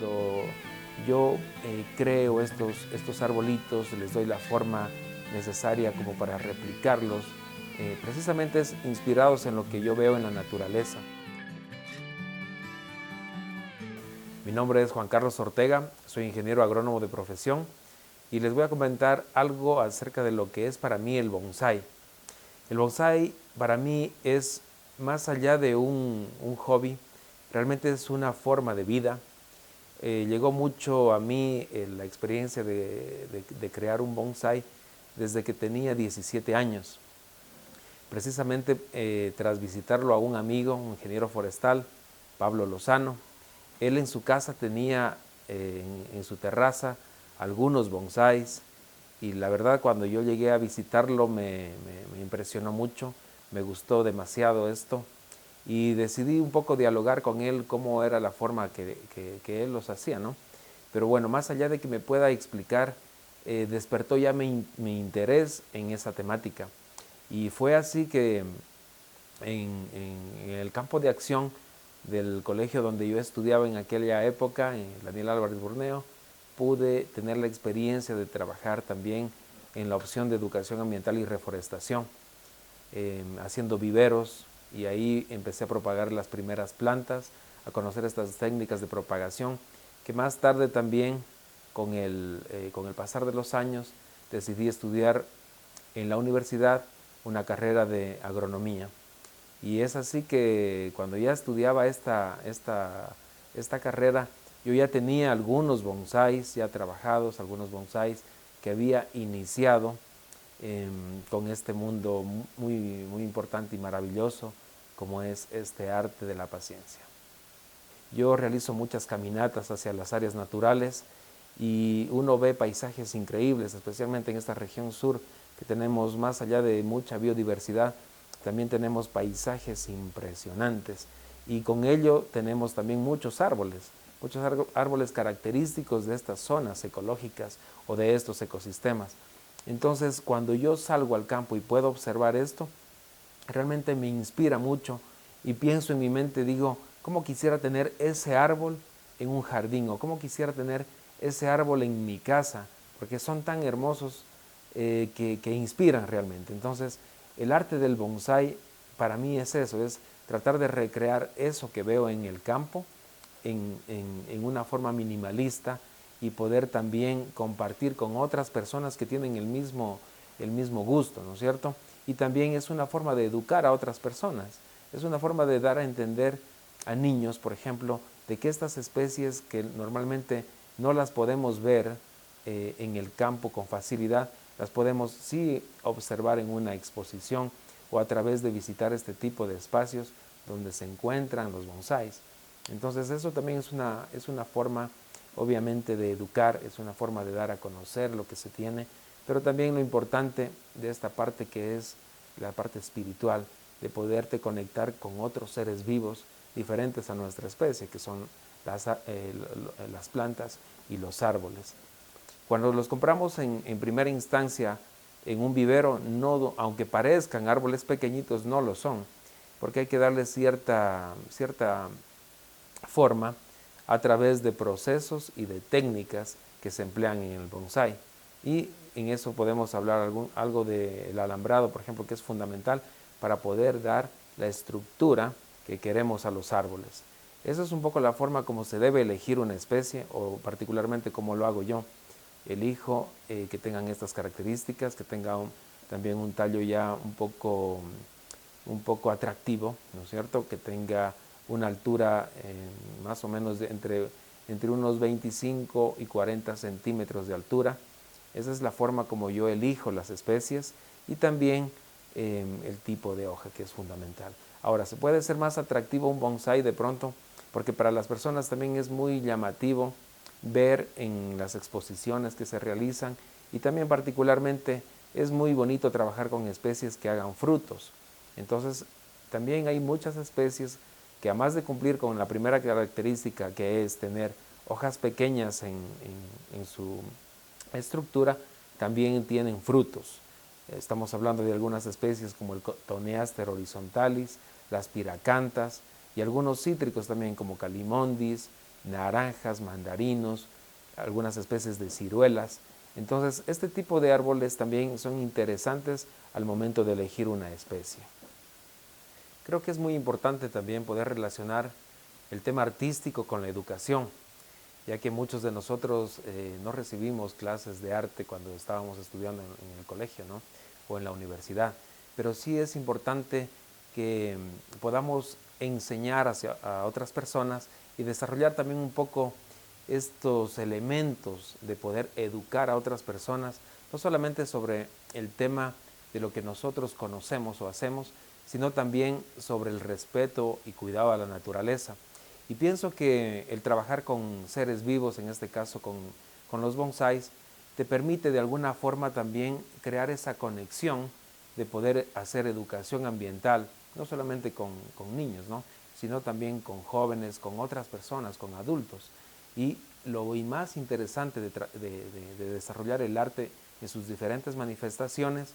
cuando yo creo estos arbolitos, les doy la forma necesaria como para replicarlos, precisamente es inspirados en lo que yo veo en la naturaleza. Mi nombre es Juan Carlos Ortega, soy ingeniero agrónomo de profesión y les voy a comentar algo acerca de lo que es para mí el bonsái. El bonsái para mí es más allá de un hobby, realmente es una forma de vida. Llegó mucho a mí la experiencia de crear un bonsái desde que tenía 17 años. Precisamente tras visitarlo a un amigo, un ingeniero forestal, Pablo Lozano, él en su casa tenía en su terraza algunos bonsáis y la verdad cuando yo llegué a visitarlo me impresionó mucho, me gustó demasiado esto y decidí un poco dialogar con él cómo era la forma que él los hacía, ¿no? Pero bueno, más allá de que me pueda explicar, despertó ya mi interés en esa temática. Y fue así que en el campo de acción del colegio donde yo estudiaba en aquella época, en Daniel Álvarez Burneo, pude tener la experiencia de trabajar también en la opción de educación ambiental y reforestación, haciendo viveros, y ahí empecé a propagar las primeras plantas, a conocer estas técnicas de propagación, que más tarde también, con el pasar de los años, decidí estudiar en la universidad una carrera de agronomía. Y es así que cuando ya estudiaba esta carrera, yo ya tenía algunos bonsáis ya trabajados, algunos bonsáis que había iniciado con este mundo muy importante y maravilloso como es este arte de la paciencia. Yo realizo muchas caminatas hacia las áreas naturales y uno ve paisajes increíbles, especialmente en esta región sur, que tenemos más allá de mucha biodiversidad, también tenemos paisajes impresionantes y con ello tenemos también muchos árboles característicos de estas zonas ecológicas o de estos ecosistemas. Entonces, cuando yo salgo al campo y puedo observar esto, realmente me inspira mucho y pienso en mi mente, digo, ¿cómo quisiera tener ese árbol en un jardín? O ¿cómo quisiera tener ese árbol en mi casa? Porque son tan hermosos que inspiran realmente. Entonces, el arte del bonsái para mí es eso, es tratar de recrear eso que veo en el campo en una forma minimalista y poder también compartir con otras personas que tienen el mismo gusto, ¿no es cierto? Y también es una forma de educar a otras personas, es una forma de dar a entender a niños, por ejemplo, de que estas especies que normalmente no las podemos ver en el campo con facilidad, las podemos sí observar en una exposición o a través de visitar este tipo de espacios donde se encuentran los bonsáis. Entonces eso también es una forma obviamente de educar, es una forma de dar a conocer lo que se tiene, pero también lo importante de esta parte que es la parte espiritual, de poderte conectar con otros seres vivos diferentes a nuestra especie, que son las plantas y los árboles. Cuando los compramos en primera instancia en un vivero, no, aunque parezcan árboles pequeñitos, no lo son, porque hay que darle cierta forma a través de procesos y de técnicas que se emplean en el bonsái. Y en eso podemos hablar algo del alambrado, por ejemplo, que es fundamental para poder dar la estructura que queremos a los árboles. Esa es un poco la forma como se debe elegir una especie, o particularmente como lo hago yo. Elijo que tengan estas características, que tenga también un tallo ya un poco atractivo, ¿no es cierto? Que tenga una altura más o menos entre unos 25 y 40 centímetros de altura. Esa es la forma como yo elijo las especies y también el tipo de hoja, que es fundamental. Ahora, se puede ser más atractivo un bonsái de pronto, porque para las personas también es muy llamativo ver en las exposiciones que se realizan y también particularmente es muy bonito trabajar con especies que hagan frutos. Entonces, también hay muchas especies que además de cumplir con la primera característica, que es tener hojas pequeñas en su estructura, también tienen frutos. Estamos hablando de algunas especies como el Cotoneaster horizontalis, las piracantas y algunos cítricos también como Calimondis, naranjas, mandarinos, algunas especies de ciruelas. Entonces, este tipo de árboles también son interesantes al momento de elegir una especie. Creo que es muy importante también poder relacionar el tema artístico con la educación, ya que muchos de nosotros no recibimos clases de arte cuando estábamos estudiando en el colegio, ¿no? O en la universidad, pero sí es importante que podamos enseñar a otras personas y desarrollar también un poco estos elementos de poder educar a otras personas, no solamente sobre el tema de lo que nosotros conocemos o hacemos, sino también sobre el respeto y cuidado a la naturaleza. Y pienso que el trabajar con seres vivos, en este caso con los bonsáis, te permite de alguna forma también crear esa conexión de poder hacer educación ambiental, no solamente con niños, ¿no? Sino también con jóvenes, con otras personas, con adultos. Y lo más interesante de desarrollar el arte en sus diferentes manifestaciones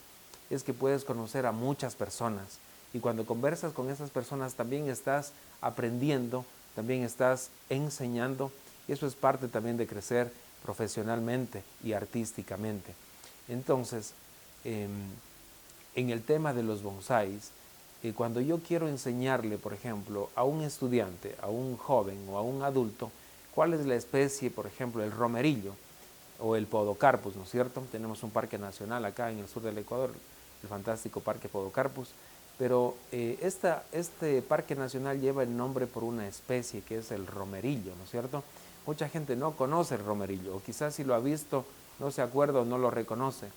es que puedes conocer a muchas personas. Y cuando conversas con esas personas también estás aprendiendo, también estás enseñando, y eso es parte también de crecer profesionalmente y artísticamente. Entonces, en el tema de los bonsáis, cuando yo quiero enseñarle, por ejemplo, a un estudiante, a un joven o a un adulto, cuál es la especie, por ejemplo, el romerillo o el podocarpus, ¿no es cierto? Tenemos un parque nacional acá en el sur del Ecuador, el fantástico Parque Podocarpus, pero este parque nacional lleva el nombre por una especie que es el romerillo, ¿no es cierto? Mucha gente no conoce el romerillo, o quizás si lo ha visto no se acuerda o no lo reconoce.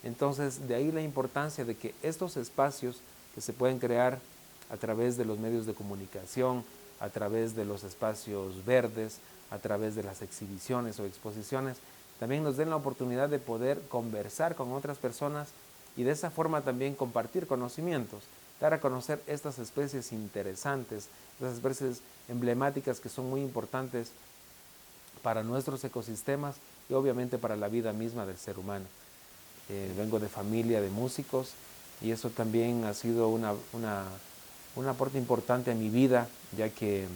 Entonces, de ahí la importancia de que estos espacios que se pueden crear a través de los medios de comunicación, a través de los espacios verdes, a través de las exhibiciones o exposiciones, también nos den la oportunidad de poder conversar con otras personas y de esa forma también compartir conocimientos, dar a conocer estas especies interesantes, estas especies emblemáticas que son muy importantes para nuestros ecosistemas y obviamente para la vida misma del ser humano. Vengo de familia de músicos y eso también ha sido un aporte importante a mi vida, ya que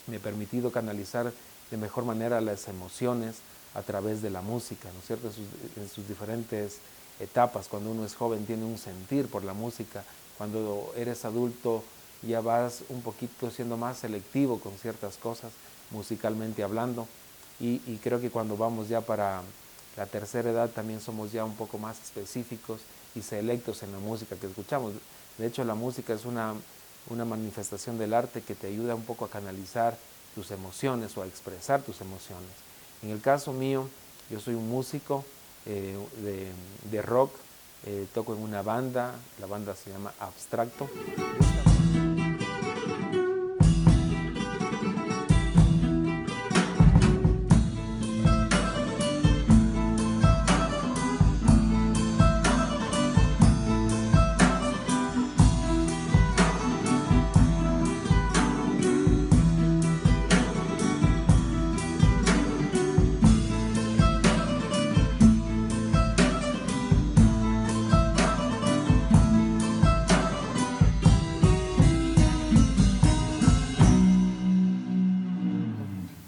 me ha permitido canalizar de mejor manera las emociones a través de la música, ¿no es cierto? En sus diferentes etapas. Cuando uno es joven tiene un sentir por la música, cuando eres adulto ya vas un poquito siendo más selectivo con ciertas cosas, musicalmente hablando, y creo que cuando vamos ya para la tercera edad también somos ya un poco más específicos y selectos en la música que escuchamos. De hecho, la música es una manifestación del arte que te ayuda un poco a canalizar tus emociones o a expresar tus emociones. En el caso mío, yo soy un músico de rock, toco en una banda, la banda se llama Abstracto.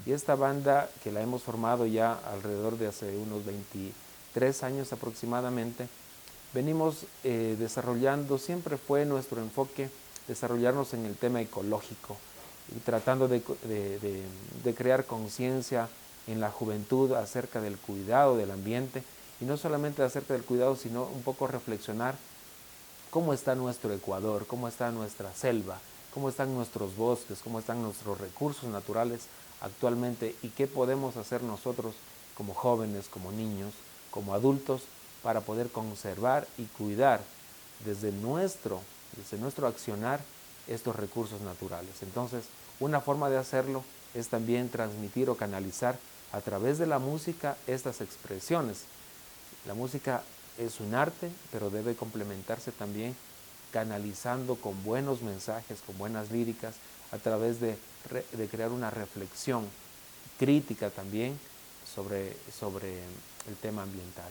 Y esta banda, que la hemos formado ya alrededor de hace unos 23 años aproximadamente, venimos desarrollando, siempre fue nuestro enfoque desarrollarnos en el tema ecológico y tratando de crear conciencia en la juventud acerca del cuidado del ambiente, y no solamente acerca del cuidado, sino un poco reflexionar cómo está nuestro Ecuador, cómo está nuestra selva, cómo están nuestros bosques, cómo están nuestros recursos naturales actualmente y qué podemos hacer nosotros como jóvenes, como niños, como adultos para poder conservar y cuidar desde nuestro accionar estos recursos naturales. Entonces, una forma de hacerlo es también transmitir o canalizar a través de la música estas expresiones. La música es un arte, pero debe complementarse también canalizando con buenos mensajes, con buenas líricas, a través de crear una reflexión crítica también sobre el tema ambiental.